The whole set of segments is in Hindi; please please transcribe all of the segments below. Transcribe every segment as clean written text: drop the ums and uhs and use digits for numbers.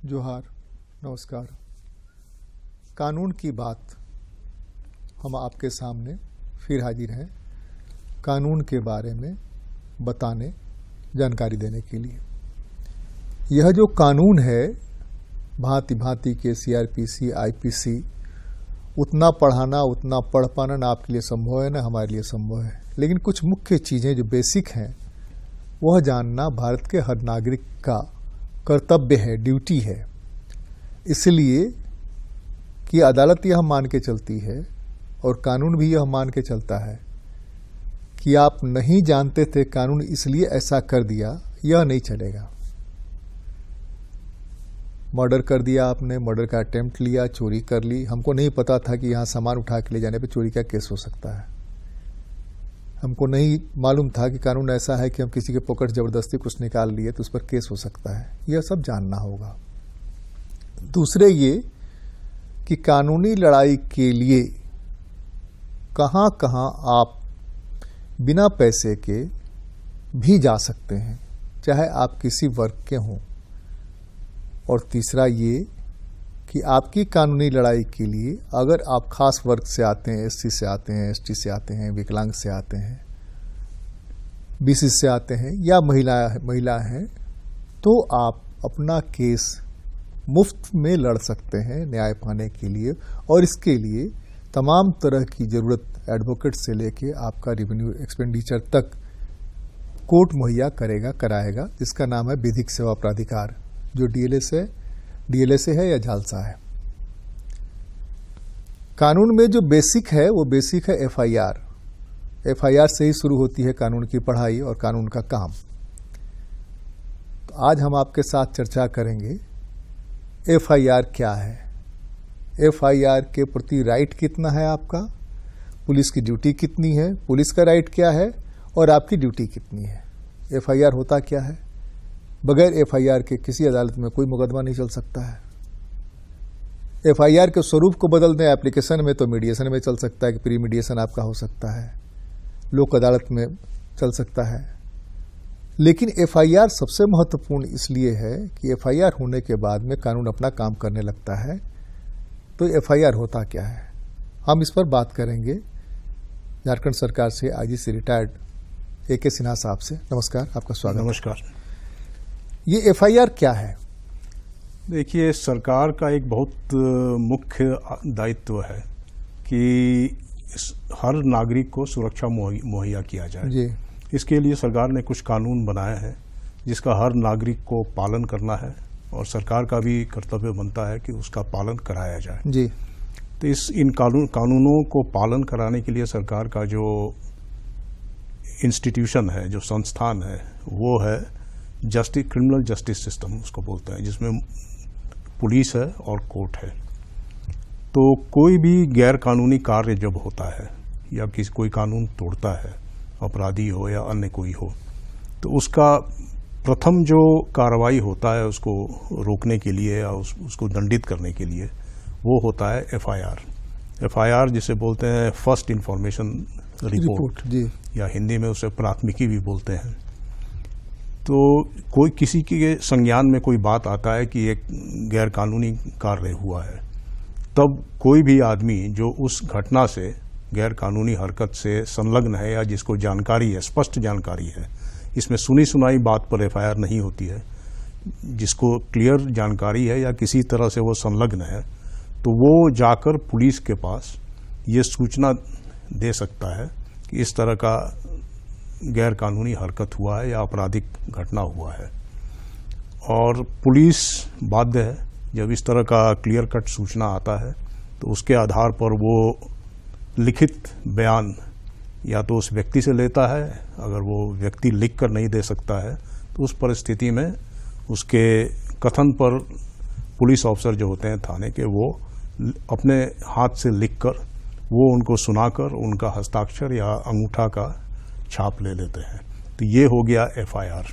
जोहार, नमस्कार। कानून की बात हम आपके सामने फिर हाजिर हैं कानून के बारे में बताने, जानकारी देने के लिए। यह जो कानून है, भांति भांति के सीआरपीसी, आईपीसी, उतना पढ़ाना, उतना पढ़ पाना ना आपके लिए संभव है, ना हमारे लिए संभव है। लेकिन कुछ मुख्य चीज़ें जो बेसिक हैं, वह जानना भारत के हर नागरिक का कर्तव्य है, ड्यूटी है। इसलिए कि अदालत यह मान के चलती है और कानून भी यह मान के चलता है कि आप नहीं जानते थे कानून इसलिए ऐसा कर दिया, यह नहीं चलेगा। मर्डर कर दिया आपने, मर्डर का अटेम्प्ट लिया, चोरी कर ली, हमको नहीं पता था कि यहाँ सामान उठा के ले जाने पे चोरी का केस हो सकता है। हमको नहीं मालूम था कि कानून ऐसा है कि हम किसी के पॉकेट जबरदस्ती कुछ निकाल लिए तो उस पर केस हो सकता है। यह सब जानना होगा। दूसरे ये कि कानूनी लड़ाई के लिए कहाँ कहाँ आप बिना पैसे के भी जा सकते हैं, चाहे आप किसी वर्ग के हों। और तीसरा ये कि आपकी कानूनी लड़ाई के लिए अगर आप खास वर्ग से आते हैं, एससी से आते हैं, एसटी से आते हैं, विकलांग से आते हैं, बीसी से आते हैं या महिला हैं, तो आप अपना केस मुफ्त में लड़ सकते हैं न्याय पाने के लिए। और इसके लिए तमाम तरह की ज़रूरत एडवोकेट से लेके आपका रेवेन्यू एक्सपेंडिचर तक कोर्ट मुहैया कराएगा, जिसका नाम है विधिक सेवा प्राधिकार, जो डीएलए से है या झालसा है। कानून में जो बेसिक है वो बेसिक है एफआईआर। एफआईआर से ही शुरू होती है कानून की पढ़ाई और कानून का काम। तो आज हम आपके साथ चर्चा करेंगे एफआईआर क्या है, एफआईआर के प्रति राइट कितना है आपका, पुलिस की ड्यूटी कितनी है, पुलिस का राइट क्या है और आपकी ड्यूटी कितनी है। एफआईआर होता क्या है? बगैर एफआईआर के किसी अदालत में कोई मुकदमा नहीं चल सकता है। एफआईआर के स्वरूप को बदल दें एप्लीकेशन में तो मीडिएशन में चल सकता है कि प्री मीडिएशन आपका हो सकता है, लोक अदालत में चल सकता है। लेकिन एफआईआर सबसे महत्वपूर्ण इसलिए है कि एफआईआर होने के बाद में कानून अपना काम करने लगता है। तो एफआईआर होता क्या है, हम इस पर बात करेंगे झारखंड सरकार से आईजी से रिटायर्ड ए के सिन्हा साहब से। नमस्कार, आपका स्वागत। नमस्कार। ये एफआईआर क्या है? देखिए, सरकार का एक बहुत मुख्य दायित्व है कि हर नागरिक को सुरक्षा मुहैया किया जाए जी। इसके लिए सरकार ने कुछ कानून बनाए हैं जिसका हर नागरिक को पालन करना है और सरकार का भी कर्तव्य बनता है कि उसका पालन कराया जाए जी। तो इन कानूनों को पालन कराने के लिए सरकार का जो इंस्टीट्यूशन है, जो संस्थान है, वो है क्रिमिनल जस्टिस सिस्टम उसको बोलते हैं, जिसमें पुलिस है और कोर्ट है। तो कोई भी गैर कानूनी कार्य जब होता है या कोई कानून तोड़ता है, अपराधी हो या अन्य कोई हो, तो उसका प्रथम जो कार्रवाई होता है उसको रोकने के लिए या उसको दंडित करने के लिए, वो होता है एफआईआर। एफआईआर जिसे बोलते हैं फर्स्ट इंफॉर्मेशन रिपोर्ट जी। या हिंदी में उसे प्राथमिकी भी बोलते हैं। तो कोई किसी के संज्ञान में कोई बात आता है कि एक गैर कानूनी कार्य हुआ है, तब कोई भी आदमी जो उस घटना से, गैर कानूनी हरकत से संलग्न है या जिसको जानकारी है, स्पष्ट जानकारी है, इसमें सुनी सुनाई बात पर एफआईआर नहीं होती है, जिसको क्लियर जानकारी है या किसी तरह से वो संलग्न है, तो वो जाकर पुलिस के पास ये सूचना दे सकता है कि इस तरह का गैर कानूनी हरकत हुआ है या आपराधिक घटना हुआ है। और पुलिस बाध्य है, जब इस तरह का क्लियर कट सूचना आता है तो उसके आधार पर वो लिखित बयान या तो उस व्यक्ति से लेता है। अगर वो व्यक्ति लिख कर नहीं दे सकता है तो उस परिस्थिति में उसके कथन पर पुलिस ऑफिसर जो होते हैं थाने के, वो अपने हाथ से लिखकर वो उनको सुनाकर उनका हस्ताक्षर या अंगूठा का छाप ले लेते हैं। तो ये हो गया एफआईआर।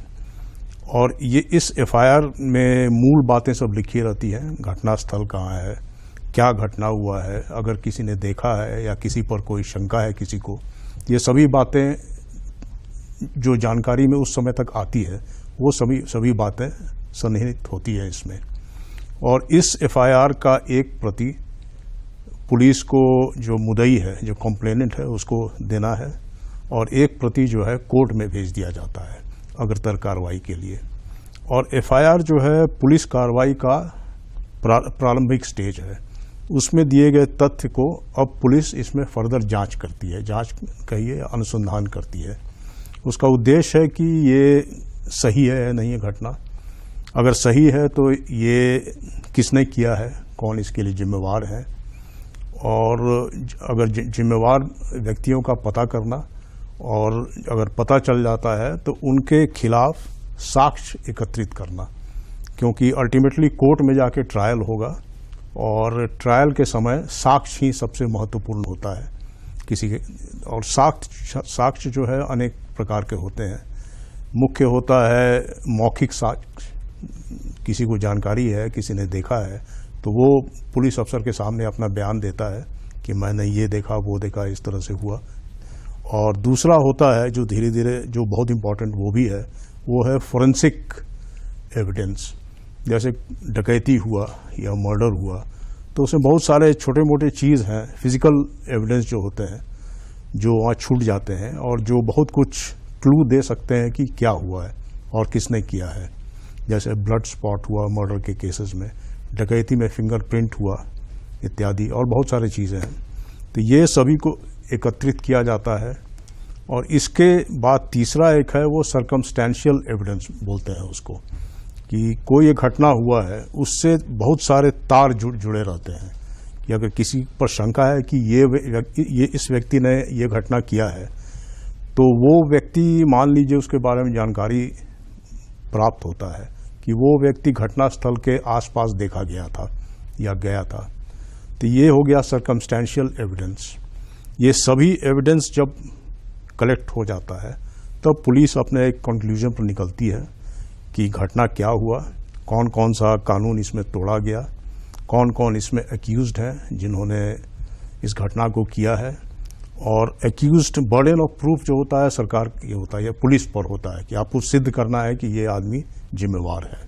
और ये इस एफआईआर में मूल बातें सब लिखी रहती हैं, घटना स्थल कहाँ है, क्या घटना हुआ है, अगर किसी ने देखा है या किसी पर कोई शंका है किसी को, ये सभी बातें जो जानकारी में उस समय तक आती है वो सभी बातें सन्निहित होती है इसमें। और इस एफआईआर का एक प्रति पुलिस को जो मुद्दई है, जो कंप्लेनेंट है, उसको देना है और एक प्रति जो है कोर्ट में भेज दिया जाता है अग्रतर कार्रवाई के लिए। और एफआईआर जो है पुलिस कार्रवाई का प्रारंभिक स्टेज है। उसमें दिए गए तथ्य को अब पुलिस इसमें फर्दर जांच करती है, जांच कहिए अनुसंधान करती है। उसका उद्देश्य है कि ये सही है या नहीं है घटना, अगर सही है तो ये किसने किया है, कौन इसके लिए जिम्मेवार है, और अगर जिम्मेवार व्यक्तियों का पता करना, और अगर पता चल जाता है तो उनके खिलाफ साक्ष्य एकत्रित करना, क्योंकि अल्टीमेटली कोर्ट में जाके ट्रायल होगा और ट्रायल के समय साक्ष्य ही सबसे महत्वपूर्ण होता है किसी के। और साक्ष्य जो है अनेक प्रकार के होते हैं। मुख्य होता है मौखिक साक्ष्य, किसी को जानकारी है, किसी ने देखा है तो वो पुलिस अफसर के सामने अपना बयान देता है कि मैंने ये देखा, वो देखा, इस तरह से हुआ। और दूसरा होता है जो धीरे धीरे, जो बहुत इंपॉर्टेंट वो भी है, वो है फोरेंसिक एविडेंस। जैसे डकैती हुआ या मर्डर हुआ तो उसमें बहुत सारे छोटे मोटे चीज़ हैं, फिजिकल एविडेंस जो होते हैं, जो वहाँ छूट जाते हैं और जो बहुत कुछ क्लू दे सकते हैं कि क्या हुआ है और किसने किया है। जैसे ब्लड स्पॉट हुआ मर्डर के केसेस में, डकैती में फिंगरप्रिंट हुआ इत्यादि, और बहुत सारी चीज़ें हैं। तो ये सभी को एकत्रित किया जाता है। और इसके बाद तीसरा एक है, वो सर्कमस्टेंशियल एविडेंस बोलते हैं उसको, कि कोई एक घटना हुआ है, उससे बहुत सारे तार जुड़े रहते हैं कि अगर किसी पर शंका है कि ये इस व्यक्ति ने ये घटना किया है, तो वो व्यक्ति, मान लीजिए उसके बारे में जानकारी प्राप्त होता है कि वो व्यक्ति घटनास्थल के आसपास देखा गया था या गया था, तो ये हो गया सर्कमस्टेंशियल एविडेंस। ये सभी एविडेंस जब कलेक्ट हो जाता है तब पुलिस अपने एक कंक्लूजन पर निकलती है कि घटना क्या हुआ, कौन कौन सा कानून इसमें तोड़ा गया, कौन कौन इसमें एक्यूज्ड हैं जिन्होंने इस घटना को किया है। और एक्यूज्ड बर्डन ऑफ प्रूफ जो होता है सरकार ये होता है, पुलिस पर होता है कि आपको सिद्ध करना है कि ये आदमी जिम्मेवार है।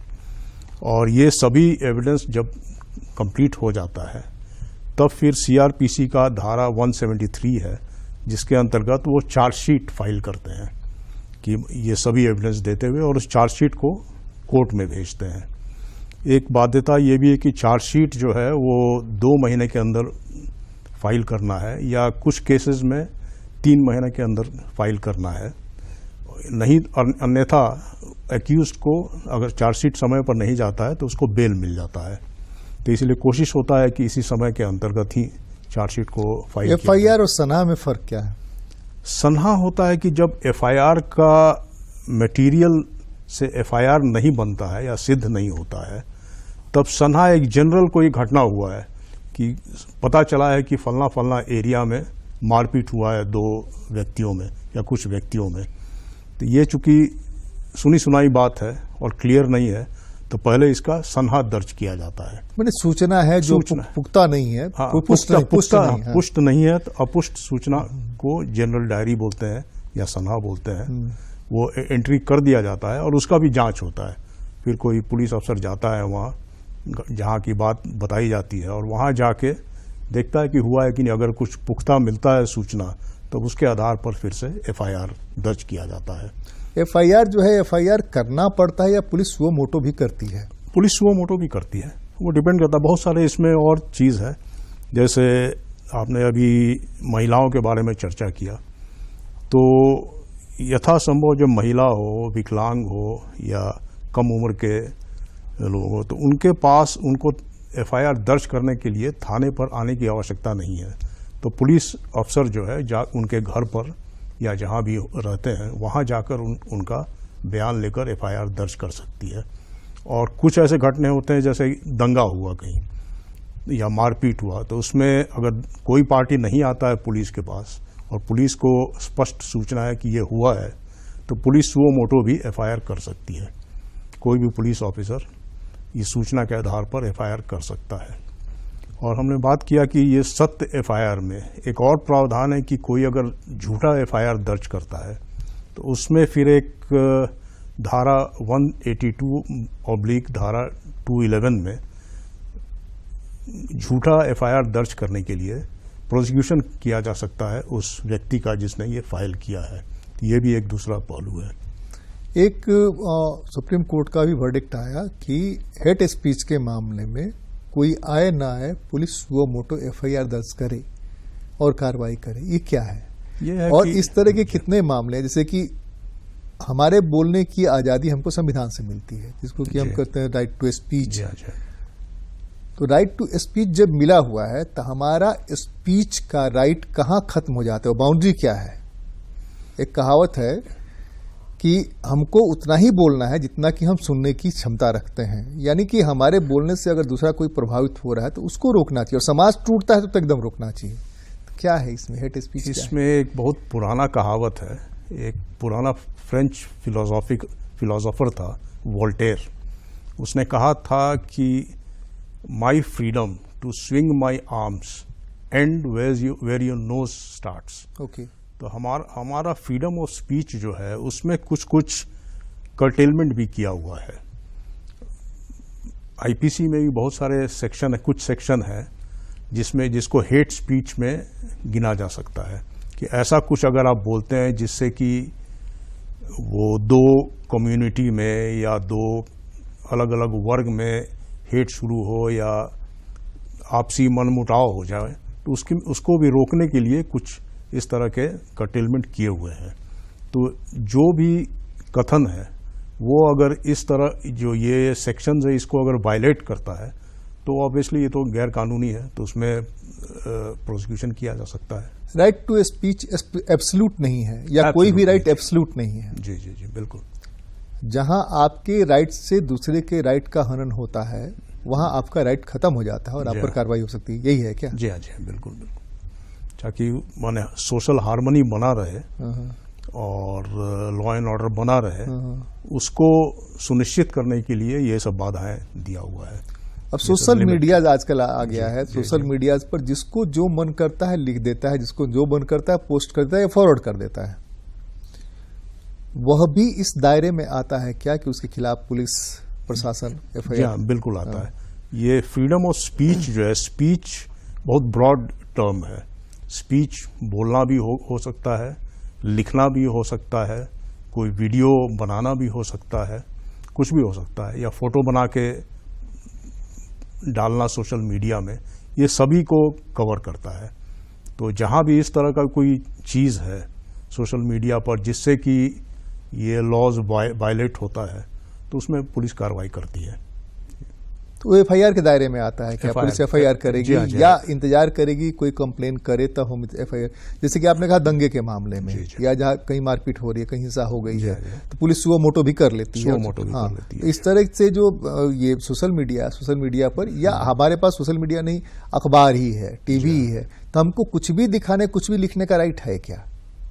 और ये सभी एविडेंस जब कंप्लीट हो जाता है तब फिर सीआरपीसी का धारा 173 है, जिसके अंतर्गत वो चार्जशीट फाइल करते हैं कि ये सभी एविडेंस देते हुए, और उस चार्जशीट को कोर्ट में भेजते हैं। एक बाध्यता ये भी है कि चार्जशीट जो है वो 2 महीने के अंदर फाइल करना है, या कुछ केसेस में 3 महीने के अंदर फाइल करना है। नहीं अन्यथा एक्यूज्ड को अगर चार्जशीट समय पर नहीं जाता है तो उसको बेल मिल जाता है। तो इसलिए कोशिश होता है कि इसी समय के अंतर्गत ही चार्जशीट को फाइल। एफआईआर और सनहा में फर्क क्या है? सनहा होता है कि जब एफआईआर का मटेरियल से एफआईआर नहीं बनता है या सिद्ध नहीं होता है, तब सनहा एक जनरल कोई घटना हुआ है कि पता चला है कि फलना फलना एरिया में मारपीट हुआ है 2 व्यक्तियों में या कुछ व्यक्तियों में। तो ये चूंकि सुनी सुनाई बात है और क्लियर नहीं है, तो पहले इसका सनहा दर्ज किया जाता है। मैंने सूचना है जो पुख्ता नहीं है, हाँ, पुष्ट नहीं है, तो अपुष्ट सूचना को जनरल डायरी बोलते हैं या सनहा बोलते हैं। वो एंट्री कर दिया जाता है और उसका भी जांच होता है। फिर कोई पुलिस अफसर जाता है वहाँ जहाँ की बात बताई जाती है और वहाँ जाके देखता है कि हुआ है कि नहीं। अगर कुछ पुख्ता मिलता है सूचना तो उसके आधार पर फिर से एफआईआर दर्ज किया जाता है। एफआईआर जो है, एफआईआर करना पड़ता है या पुलिस सुओ मोटो भी करती है? पुलिस सुओ मोटो भी करती है, वो डिपेंड करता है। बहुत सारे इसमें और चीज़ है, जैसे आपने अभी महिलाओं के बारे में चर्चा किया, तो यथासंभव जब महिला हो, विकलांग हो या कम उम्र के लोग हो, तो उनके पास उनको एफआईआर दर्ज करने के लिए थाने पर आने की आवश्यकता नहीं है। तो पुलिस अफसर जो है उनके घर पर या जहाँ भी रहते हैं वहाँ जाकर उनका बयान लेकर एफआईआर दर्ज कर सकती है। और कुछ ऐसे घटने होते हैं जैसे दंगा हुआ कहीं या मारपीट हुआ, तो उसमें अगर कोई पार्टी नहीं आता है पुलिस के पास और पुलिस को स्पष्ट सूचना है कि ये हुआ है, तो पुलिस सुओ मोटो भी एफआईआर कर सकती है। कोई भी पुलिस ऑफिसर इस सूचना के आधार पर एफआईआर कर सकता है। और हमने बात किया कि ये सत्य एफआईआर में एक और प्रावधान है कि कोई अगर झूठा एफआईआर दर्ज करता है तो उसमें फिर एक धारा 182 ऑब्लिक धारा 211 में झूठा एफआईआर दर्ज करने के लिए प्रोसिक्यूशन किया जा सकता है उस व्यक्ति का जिसने ये फाइल किया है। ये भी एक दूसरा पहलू है। एक सुप्रीम कोर्ट का भी वर्डिक्ट आया कि हेट स्पीच के मामले में कोई आए ना आए, पुलिस सुओ मोटो एफआईआर दर्ज करे और कार्रवाई करे। ये क्या है? ये है और कि इस तरह के कितने मामले हैं, जैसे कि हमारे बोलने की आजादी हमको संविधान से मिलती है, जिसको कि हम कहते हैं राइट टू स्पीच। तो राइट टू स्पीच जब मिला हुआ है तो हमारा स्पीच का राइट कहाँ खत्म हो जाता है, बाउंड्री क्या है? एक कहावत है कि हमको उतना ही बोलना है जितना कि हम सुनने की क्षमता रखते हैं, यानी कि हमारे बोलने से अगर दूसरा कोई प्रभावित हो रहा है तो उसको रोकना चाहिए, और समाज टूटता है तो एकदम रोकना चाहिए। तो क्या है इसमें हेट स्पीच? इसमें एक बहुत पुराना कहावत है, एक पुराना फ्रेंच फिलोसोफर था वोल्टेयर। उसने कहा था कि my freedom to swing my arms end where your nose starts. Okay. तो हमारा फ्रीडम ऑफ स्पीच जो है उसमें कुछ कुछ कर्टेलमेंट भी किया हुआ है। आईपीसी में भी बहुत सारे सेक्शन है, कुछ सेक्शन है जिसको हेट स्पीच में गिना जा सकता है कि ऐसा कुछ अगर आप बोलते हैं जिससे कि वो दो कम्युनिटी में या दो अलग अलग वर्ग में हेट शुरू हो या आपसी मनमुटाव हो जाए, तो उसको भी रोकने के लिए कुछ इस तरह के कर्टेलमेंट किए हुए हैं। तो जो भी कथन है वो अगर इस तरह जो ये सेक्शन है इसको अगर वायलेट करता है तो ऑब्वियसली ये तो गैर कानूनी है, तो उसमें प्रोसिक्यूशन किया जा सकता है। राइट टू स्पीच एब्सोल्यूट नहीं है, या कोई भी राइट एब्सोल्यूट नहीं है। जी जी जी बिल्कुल। जहां आपके राइट से दूसरे के राइट का हनन होता है वहां आपका राइट खत्म हो जाता है और आप पर कार्रवाई हो सकती है। यही है क्या? जी हाँ, जी हाँ, बिल्कुल बिल्कुल। ताकि माने सोशल हार्मनी बना रहे और लॉ एंड ऑर्डर बना रहे, उसको सुनिश्चित करने के लिए ये सब बाधाएं दिया हुआ है। अब सोशल मीडिया आजकल आ गया है, सोशल मीडिया पर जिसको जो मन करता है लिख देता है, जिसको जो मन करता है पोस्ट करता है या फॉरवर्ड कर देता है। वह भी इस दायरे में आता है क्या कि उसके खिलाफ पुलिस प्रशासन एफआईआर? बिल्कुल आता है। ये फ्रीडम ऑफ स्पीच जो है, स्पीच बहुत ब्रॉड टर्म है। स्पीच बोलना भी हो सकता है, लिखना भी हो सकता है, कोई वीडियो बनाना भी हो सकता है, कुछ भी हो सकता है, या फोटो बना के डालना सोशल मीडिया में, ये सभी को कवर करता है। तो जहां भी इस तरह का कोई चीज़ है सोशल मीडिया पर जिससे कि ये लॉज वायलेट होता है तो उसमें पुलिस कार्रवाई करती है। तो एफआईआर के दायरे में आता है क्या? पुलिस एफआईआर करेगी या इंतजार करेगी कोई कंप्लेन करे तब हम एफआईआर? जैसे कि आपने कहा दंगे के मामले में या जहाँ कहीं मारपीट हो रही है, कहीं हिंसा हो गई है, तो पुलिस सुओ मोटो भी कर लेती है। हाँ, इस तरह से जो ये सोशल मीडिया पर, या हमारे पास सोशल मीडिया नहीं, अखबार ही है, टीवी ही है, तो हमको कुछ भी दिखाने, कुछ भी लिखने का राइट है क्या?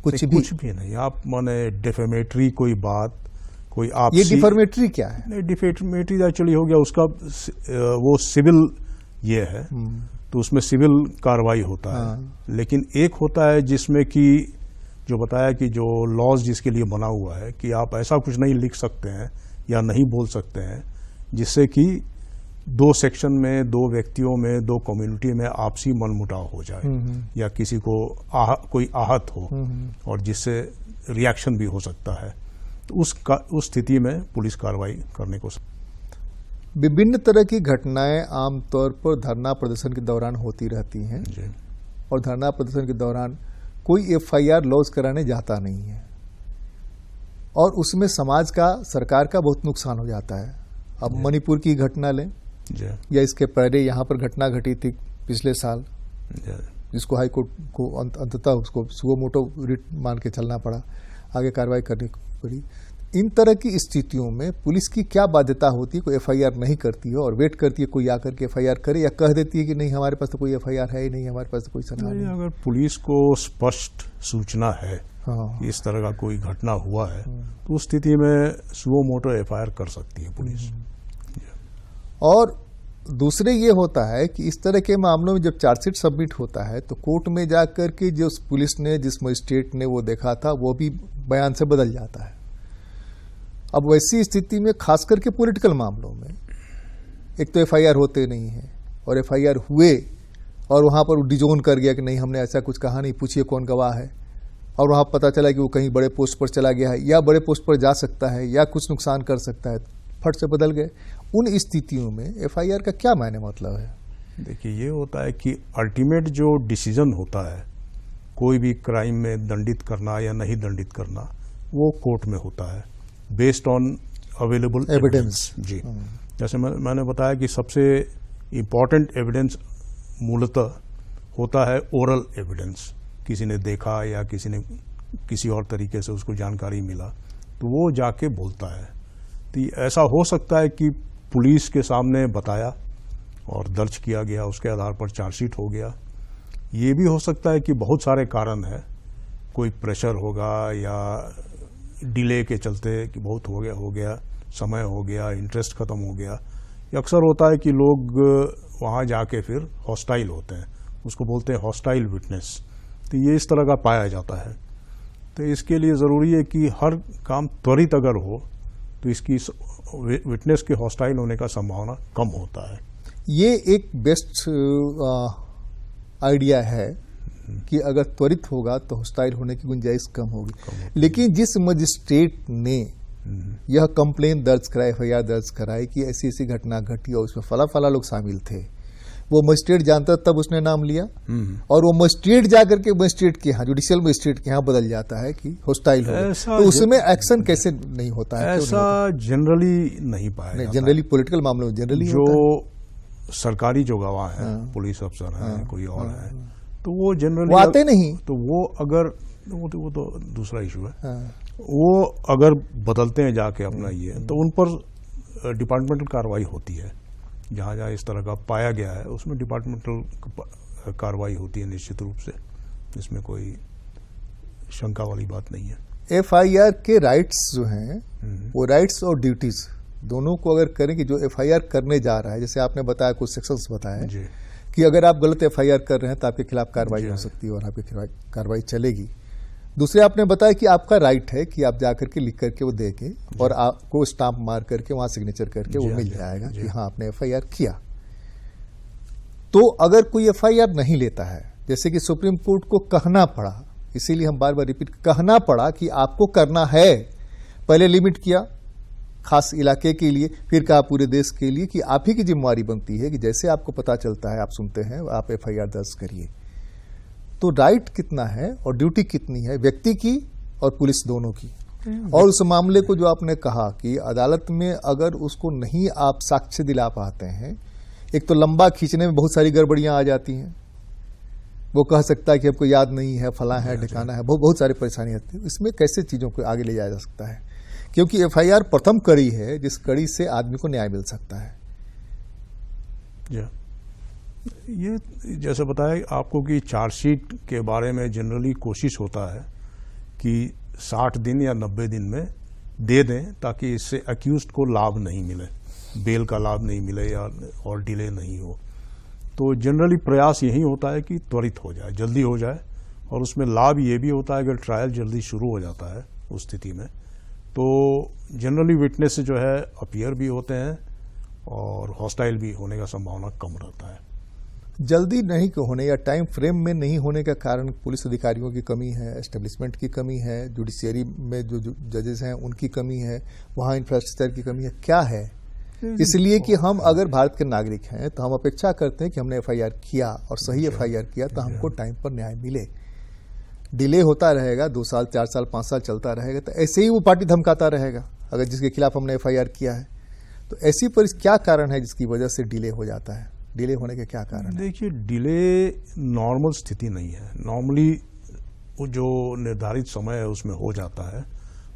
कुछ भी नहीं। आप माने डिफेमेटरी कोई बात, कोई आप ये डिफॉर्मेटरी क्या है? नहीं, डिफेमेटरी एक्चुअली हो गया उसका वो सिविल ये है, तो उसमें सिविल कार्रवाई होता है। लेकिन एक होता है जिसमें कि जो बताया कि जो लॉज जिसके लिए बना हुआ है कि आप ऐसा कुछ नहीं लिख सकते हैं या नहीं बोल सकते हैं जिससे कि दो सेक्शन में, दो व्यक्तियों में, दो कम्युनिटी में आपसी मनमुटाव हो जाए या किसी को कोई आहत हो और जिससे रिएक्शन भी हो सकता है, तो उस स्थिति में पुलिस कार्रवाई करने को। विभिन्न तरह की घटनाएं आमतौर पर धरना प्रदर्शन के दौरान होती रहती हैं और धरना प्रदर्शन के दौरान कोई एफआईआर लॉन्च कराने जाता नहीं है और उसमें समाज का, सरकार का बहुत नुकसान हो जाता है। अब मणिपुर की घटना लें या इसके पहले यहाँ पर घटना घटी थी पिछले साल, जिसको हाईकोर्ट को अंततः उसको सुओ मोटो रिट मान के चलना पड़ा, आगे कार्रवाई करनी पड़ी। इन तरह की स्थितियों में पुलिस की क्या बाध्यता होती है? कोई एफआईआर नहीं करती है और वेट करती है कोई आकर के एफआईआर करे, या कह देती है कि नहीं हमारे पास तो कोई एफआईआर है ही नहीं, हमारे पास तो कोई सनहा नहीं। अगर पुलिस को स्पष्ट सूचना है इस तरह का कोई घटना हुआ है तो उस स्थिति में सुओ मोटो एफआईआर कर सकती है पुलिस। और दूसरे ये होता है कि इस तरह के मामलों में जब चार्जशीट सबमिट होता है तो कोर्ट में जाकर के जो पुलिस ने, जिस मजिस्ट्रेट ने वो देखा था, वो भी बयान से बदल जाता है। अब वैसी स्थिति में खास करके पॉलिटिकल मामलों में एक तो एफआईआर होते नहीं है, और एफआईआर हुए और वहाँ पर वो डिजोन कर गया कि नहीं हमने ऐसा कुछ कहा नहीं, पूछिए कौन गवाह है, और वहाँ पता चला कि वो कहीं बड़े पोस्ट पर चला गया है या बड़े पोस्ट पर जा सकता है या कुछ नुकसान कर सकता है, फट से बदल गए, उन स्थितियों में एफआईआर का क्या मायने मतलब है? देखिए, ये होता है कि अल्टीमेट जो डिसीजन होता है कोई भी क्राइम में दंडित करना या नहीं दंडित करना, वो कोर्ट में होता है बेस्ड ऑन अवेलेबल एविडेंस। जी, जैसे मैंने बताया कि सबसे इम्पॉर्टेंट एविडेंस मूलतः होता है ओरल एविडेंस, किसी ने देखा या किसी ने किसी और तरीके से उसको जानकारी मिला तो वो जाके बोलता है। तो ऐसा हो सकता है कि पुलिस के सामने बताया और दर्ज किया गया, उसके आधार पर चार्जशीट हो गया। ये भी हो सकता है कि बहुत सारे कारण हैं, कोई प्रेशर होगा या डिले के चलते कि बहुत हो गया, समय हो गया, इंटरेस्ट खत्म हो गया। ये अक्सर होता है कि लोग वहाँ जाके फिर हॉस्टाइल होते हैं, उसको बोलते हैं हॉस्टाइल विटनेस। तो ये इस तरह का पाया जाता है। तो इसके लिए ज़रूरी है कि हर काम त्वरित अगर हो तो इसकी विटनेस के हॉस्टाइल होने का संभावना कम होता है। ये एक बेस्ट आइडिया है कि अगर त्वरित होगा तो हॉस्टाइल होने की गुंजाइश कम होगी। लेकिन जिस मजिस्ट्रेट ने यह कंप्लेन दर्ज कराई, एफआईआर दर्ज कराई कि ऐसी ऐसी घटना घटी और उसमें फला लोग शामिल थे, वो मजिस्ट्रेट जानता तब उसने नाम लिया, और वो मजिस्ट्रेट जाकर के मजिस्ट्रेट के यहाँ, जुडिशियल मजिस्ट्रेट के यहाँ बदल जाता है कि हॉस्टाइल हो, तो उसमें एक्शन कैसे नहीं होता है? ऐसा जनरली नहीं पाया जाता। जनरली पॉलिटिकल मामलों में जनरली जो सरकारी जो गवाह है, पुलिस अफसर है, कोई और है, तो वो जनरली आते नहीं, तो वो अगर वो तो दूसरा इशू है। वो अगर बदलते हैं जाके अपना ये, तो उन पर डिपार्टमेंटल कार्रवाई होती है। जहाँ जहाँ इस तरह का पाया गया है उसमें डिपार्टमेंटल कार्रवाई होती है निश्चित रूप से, इसमें कोई शंका वाली बात नहीं है। एफआईआर के राइट्स जो हैं, वो राइट्स और ड्यूटीज दोनों को अगर करें कि जो एफआईआर करने जा रहा है, जैसे आपने बताया कुछ सेक्शंस बताए कि अगर आप गलत एफआईआर कर रहे हैं तो आपके खिलाफ कार्रवाई हो सकती है और आपके खिलाफ कार्रवाई चलेगी। दूसरे आपने बताया कि आपका राइट है कि आप जाकर के लिख करके वो देके और आपको स्टाम्प मार करके वहां सिग्नेचर करके वो मिल जाएगा कि हाँ आपने एफआईआर किया। तो अगर कोई एफआईआर नहीं लेता है, जैसे कि सुप्रीम कोर्ट को कहना पड़ा, इसीलिए हम बार बार रिपीट, कहना पड़ा कि आपको करना है, पहले लिमिट किया खास इलाके के लिए, फिर कहा पूरे देश के लिए कि आप ही की जिम्मेवारी बनती है कि जैसे आपको पता चलता है, आप सुनते हैं, आप एफआईआर दर्ज करिए। तो राइट कितना है और ड्यूटी कितनी है व्यक्ति की और पुलिस दोनों की। और उस मामले को जो आपने कहा कि अदालत में अगर उसको नहीं आप साक्ष्य दिला पाते हैं, एक तो लंबा खींचने में बहुत सारी गड़बड़ियां आ जाती हैं, वो कह सकता है कि हमको याद नहीं है, फला है, ठिकाना है, बहुत सारी परेशानी आती है। इसमें कैसे चीजों को आगे ले जाया जा सकता है? क्योंकि एफआईआर प्रथम कड़ी है जिस कड़ी से आदमी को न्याय मिल सकता है। ये जैसे बताया आपको कि चार्जशीट के बारे में जनरली कोशिश होता है कि 60 दिन या 90 दिन में दे दें, ताकि इससे अक्यूज्ड को लाभ नहीं मिले, बेल का लाभ नहीं मिले या और डिले नहीं हो। तो जनरली प्रयास यही होता है कि त्वरित हो जाए, जल्दी हो जाए, और उसमें लाभ ये भी होता है अगर ट्रायल जल्दी शुरू हो जाता है उस स्थिति में, तो जनरली विटनेस जो है अपीयर भी होते हैं और हॉस्टाइल भी होने का संभावना कम रहता है। जल्दी नहीं होने या टाइम फ्रेम में नहीं होने का कारण पुलिस अधिकारियों की कमी है, एस्टेब्लिशमेंट की कमी है, जुडिशियरी में जो जजेस हैं उनकी कमी है, वहाँ इंफ्रास्ट्रक्चर की कमी है, क्या है? इसलिए कि हम अगर भारत के नागरिक हैं तो हम अपेक्षा करते हैं कि हमने एफआईआर किया और सही एफआईआर किया तो हमको टाइम पर न्याय मिले। डिले होता रहेगा, 2 साल 4 साल 5 साल चलता रहेगा तो ऐसे ही वो पार्टी धमकाता रहेगा अगर जिसके खिलाफ हमने एफआईआर किया है। तो ऐसी क्या कारण है जिसकी वजह से डिले हो जाता है? डिले होने के क्या कारण है? देखिए, डिले नॉर्मल स्थिति नहीं है। नॉर्मली जो निर्धारित समय है उसमें हो जाता है।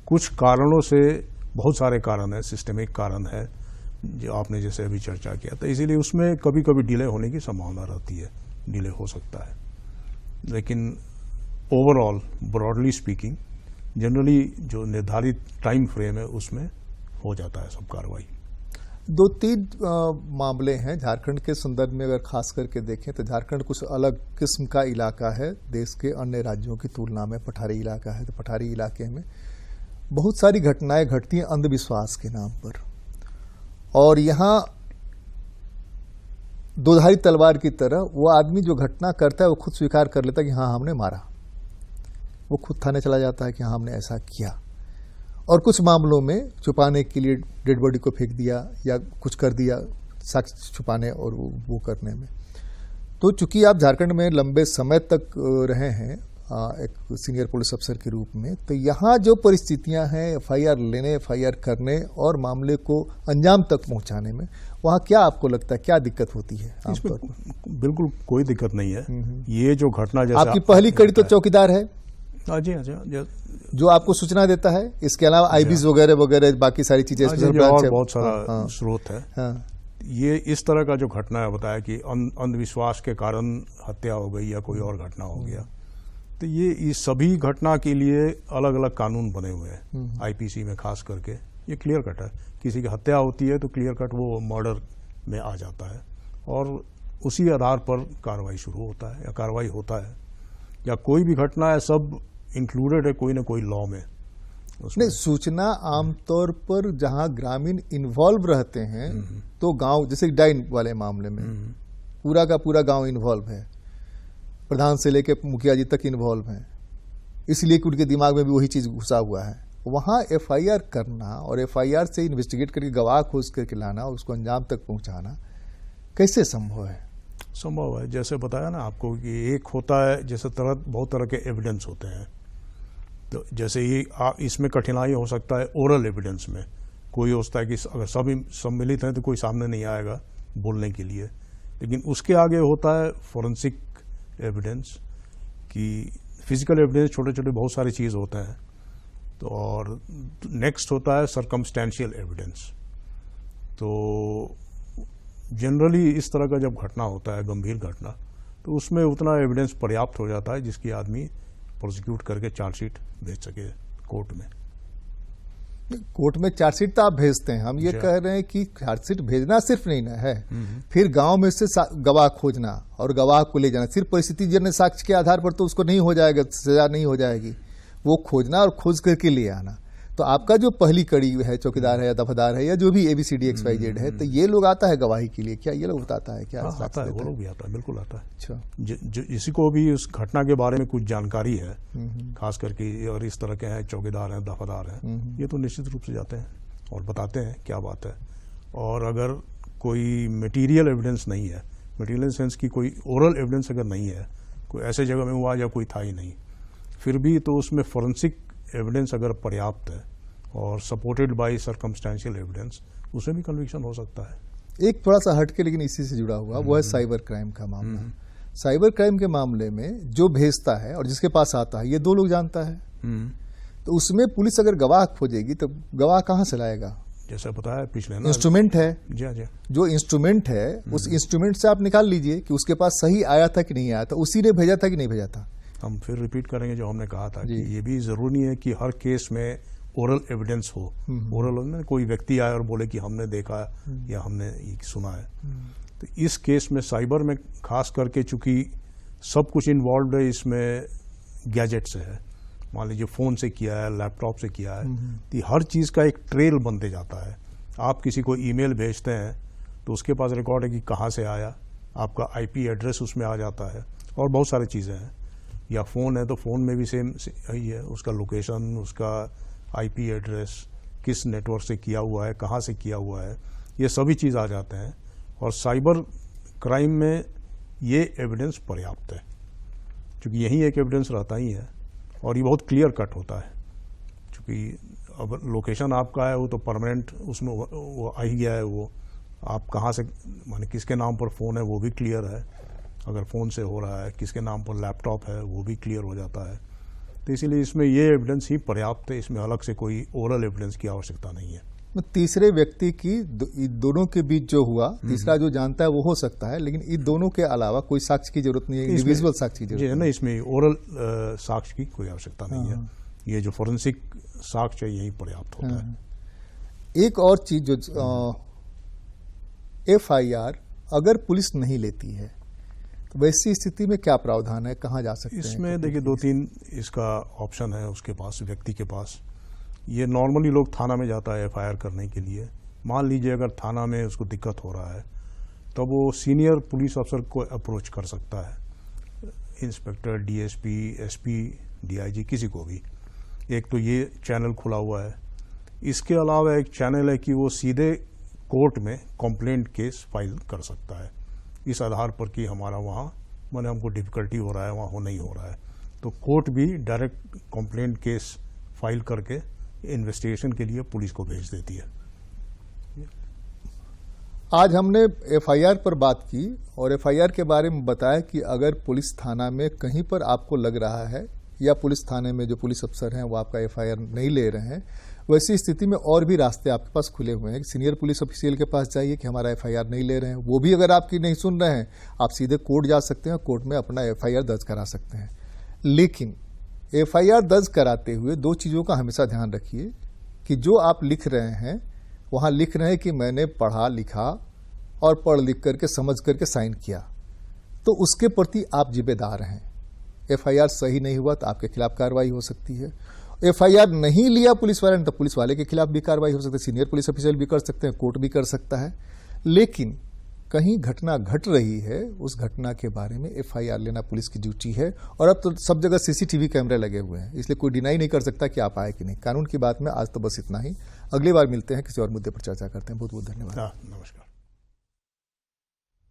कुछ कारणों से, बहुत सारे कारण है, सिस्टमिक कारण है जो आपने जैसे अभी चर्चा किया था, इसीलिए उसमें कभी कभी डिले होने की संभावना रहती है, डिले हो सकता है। लेकिन ओवरऑल ब्रॉडली स्पीकिंग जनरली जो निर्धारित टाइम फ्रेम है उसमें हो जाता है सब कार्रवाई। 2-3 मामले हैं झारखंड के संदर्भ में अगर खास करके देखें तो झारखंड कुछ अलग किस्म का इलाका है देश के अन्य राज्यों की तुलना में। पठारी इलाका है तो पठारी इलाके में बहुत सारी घटनाएं घटती हैं अंधविश्वास के नाम पर, और यहाँ दोधारी तलवार की तरह वो आदमी जो घटना करता है वो खुद स्वीकार कर लेता है कि हाँ हमने मारा, वो खुद थाने चला जाता है कि हाँ हमने ऐसा किया। और कुछ मामलों में छुपाने के लिए डेड बॉडी को फेंक दिया या कुछ कर दिया साक्ष्य छुपाने और वो करने में। तो चूंकि आप झारखंड में लंबे समय तक रहे हैं एक सीनियर पुलिस अफसर के रूप में, तो यहाँ जो परिस्थितियां हैं एफआईआर लेने, एफआईआर करने और मामले को अंजाम तक पहुंचाने में, वहाँ क्या आपको लगता है क्या दिक्कत होती है? आमतौर पर बिल्कुल कोई दिक्कत नहीं है। ये जो घटना जैसे आपकी पहली कड़ी तो चौकीदार है जी जो आपको सूचना देता है, इसके अलावा आईबीज वगैरह वगैरह बाकी सारी चीजें और बहुत सारा स्रोत है। हाँ। ये इस तरह का जो घटना है बताया कि अंधविश्वास के कारण हत्या हो गई या कोई और घटना हो गया, तो ये सभी घटना के लिए अलग अलग कानून बने हुए हैं आईपीसी में। खास करके ये क्लियर कट है, किसी की हत्या होती है तो क्लियर कट वो मर्डर में आ जाता है और उसी आधार पर कार्रवाई शुरू होता है या कार्रवाई होता है, या कोई भी घटना है सब इंक्लूडेड है कोई ना कोई लॉ में। नहीं, सूचना आमतौर पर जहां ग्रामीण इन्वॉल्व रहते हैं तो गांव, जैसे डाइन वाले मामले में पूरा का पूरा गांव इन्वॉल्व है, प्रधान से लेकर मुखिया जी तक इन्वॉल्व हैं, इसलिए कि उनके दिमाग में भी वही चीज घुसा हुआ है। वहां एफआईआर करना और एफआईआर से इन्वेस्टिगेट करके गवाह खोज करके लाना और उसको अंजाम तक पहुंचाना कैसे संभव है? संभव है, जैसे बताया ना आपको कि एक होता है जैसे बहुत तरह के एविडेंस होते हैं, तो जैसे ये इसमें कठिनाई हो सकता है ओरल एविडेंस में। कोई होता है कि अगर सभी सम्मिलित हैं तो कोई सामने नहीं आएगा बोलने के लिए, लेकिन उसके आगे होता है फोरेंसिक एविडेंस कि फिजिकल एविडेंस, छोटे छोटे बहुत सारी चीज़ होते हैं। तो और नेक्स्ट होता है सरकमस्टेंशियल एविडेंस। तो जनरली इस तरह का जब घटना होता है, गंभीर घटना, तो उसमें उतना एविडेंस पर्याप्त हो जाता है जिसकी आदमी प्रोसिक्यूट करके चार्जशीट भेज सके कोर्ट में। कोर्ट में चार्जशीट तो आप भेजते हैं, हम ये कह रहे हैं कि चार्जशीट भेजना सिर्फ नहीं ना है, फिर गांव में से गवाह खोजना और गवाह को ले जाना। सिर्फ परिस्थिति जन्य साक्ष्य के आधार पर तो उसको नहीं हो जाएगा, सजा नहीं हो जाएगी, वो खोजना और खोज करके ले आना। तो आपका जो पहली कड़ी है, चौकीदार है या दफादार है या जो भी ABCD XYZ है, तो ये लोग आता है गवाही के लिए, क्या ये लोग बताता है? क्या आता है, वो लोग भी आता है, बिल्कुल आता है। अच्छा, जिसी को भी उस घटना के बारे में कुछ जानकारी है, खास करके और इस तरह के हैं चौकीदार हैं, दफादार हैं, ये तो निश्चित रूप से जाते हैं और बताते हैं क्या बात है। और अगर कोई मटेरियल एविडेंस नहीं है, मटेरियल सेंस की कोई ओरल एविडेंस अगर नहीं है, कोई ऐसे जगह में हुआ या कोई था ही नहीं, फिर भी तो उसमें फोरेंसिक एविडेंस अगर पर्याप्त है और सपोर्टेड बाय सर्कमस्टेंशियल एविडेंस, उसे भी कन्विक्शन हो सकता है। एक थोड़ा सा हटके लेकिन इसी से जुड़ा हुआ वो है साइबर क्राइम का मामला। साइबर क्राइम के मामले में जो भेजता है और जिसके पास आता है, ये दो लोग जानता है, तो उसमें पुलिस अगर गवाह खोजेगी तो गवाह कहाँ से लाएगा? जैसा बताया पिछले ना, इंस्ट्रूमेंट है, जी जो इंस्ट्रूमेंट है उस इंस्ट्रूमेंट से आप निकाल लीजिए कि उसके पास सही आया था कि नहीं आया था, उसी ने भेजा था कि नहीं भेजा था। हम फिर रिपीट करेंगे जो हमने कहा था कि ये भी जरूरी नहीं है कि हर केस में ओरल एविडेंस हो। ओरल में कोई व्यक्ति आए और बोले कि हमने देखा या हमने सुना है। तो इस केस में साइबर में खास करके चूंकि सब कुछ इन्वॉल्व है, इसमें गैजेट से है, मान लीजिए फोन से किया है, लैपटॉप से किया है, तो हर चीज का एक ट्रेल बनते जाता है। आप किसी को ईमेल भेजते हैं तो उसके पास रिकॉर्ड है कि कहाँ से आया, आपका IP एड्रेस उसमें आ जाता है और बहुत सारी चीजें हैं। या फोन है तो फोन में भी सेम यही है, उसका लोकेशन, उसका IP एड्रेस, किस नेटवर्क से किया हुआ है, कहाँ से किया हुआ है, ये सभी चीज़ आ जाते हैं। और साइबर क्राइम में ये एविडेंस पर्याप्त है, क्योंकि यही एक एविडेंस रहता ही है और ये बहुत क्लियर कट होता है। क्योंकि अब लोकेशन आपका है वो तो परमानेंट उसमें वो आ ही गया है, वो आप कहाँ से, माने किसके नाम पर फ़ोन है वो भी क्लियर है, अगर फ़ोन से हो रहा है, किसके नाम पर लैपटॉप है वो भी क्लियर हो जाता है। तो इसीलिए इसमें ये एविडेंस ही पर्याप्त है, इसमें अलग से कोई ओरल एविडेंस की आवश्यकता नहीं है। तीसरे व्यक्ति की दोनों के बीच जो हुआ, तीसरा जो जानता है वो हो सकता है, लेकिन इन दोनों के अलावा कोई साक्ष्य की जरूरत नहीं है, इंडिविजुअल साक्ष्य की जरूरत है ना, इसमें ओरल साक्ष्य की कोई आवश्यकता नहीं है। ये जो फोरेंसिक साक्ष्य है यही पर्याप्त होता है। एक और चीज जो FIR अगर पुलिस नहीं लेती है तो वैसी स्थिति में क्या प्रावधान है, कहाँ जा सकते हैं? इसमें देखिए 2-3 इसका ऑप्शन है उसके पास, व्यक्ति के पास। ये नॉर्मली लोग थाना में जाता है FIR करने के लिए। मान लीजिए अगर थाना में उसको दिक्कत हो रहा है तब वो सीनियर पुलिस अफसर को अप्रोच कर सकता है, इंस्पेक्टर, डीएसपी, एसपी, डीआईजी, किसी को भी। एक तो ये चैनल खुला हुआ है। इसके अलावा एक चैनल है कि वो सीधे कोर्ट में कंप्लेंट केस फाइल कर सकता है, इस आधार पर कि हमारा वहाँ माने हमको डिफिकल्टी हो रहा है, वहाँ हो नहीं हो रहा है, तो कोर्ट भी डायरेक्ट कंप्लेंट केस फाइल करके इन्वेस्टिगेशन के लिए पुलिस को भेज देती है। आज हमने एफआईआर पर बात की और एफआईआर के बारे में बताया कि अगर पुलिस थाना में कहीं पर आपको लग रहा है या पुलिस थाने में जो पुलिस अफसर हैं वो आपका एफआईआर नहीं ले रहे हैं, वैसी स्थिति में और भी रास्ते आपके पास खुले हुए हैं। सीनियर पुलिस ऑफिशियल के पास जाइए कि हमारा एफआईआर नहीं ले रहे हैं, वो भी अगर आपकी नहीं सुन रहे हैं, आप सीधे कोर्ट जा सकते हैं, कोर्ट में अपना एफआईआर दर्ज करा सकते हैं। लेकिन एफआईआर दर्ज कराते हुए दो चीज़ों का हमेशा ध्यान रखिए कि जो आप लिख रहे हैं वहाँ लिख रहे हैं कि मैंने पढ़ा लिखा और पढ़ लिख करके समझ करके साइन किया, तो उसके प्रति आप जिम्मेदार हैं। एफआईआर सही नहीं हुआ तो आपके खिलाफ कार्रवाई हो सकती है। एफआईआर नहीं लिया पुलिस वाले ने तो पुलिस वाले के खिलाफ भी कार्रवाई हो सकती है, सीनियर पुलिस ऑफिसर भी कर सकते हैं, कोर्ट भी कर सकता है। लेकिन कहीं घटना घट रही है, उस घटना के बारे में एफआईआर लेना पुलिस की ड्यूटी है। और अब तो सब जगह सीसीटीवी कैमरे लगे हुए हैं, इसलिए कोई डिनाई नहीं कर सकता कि आप आए कि नहीं। कानून की बात में आज तो बस इतना ही। अगली बार मिलते हैं, किसी और मुद्दे पर चर्चा करते हैं। बहुत बहुत धन्यवाद। नमस्कार।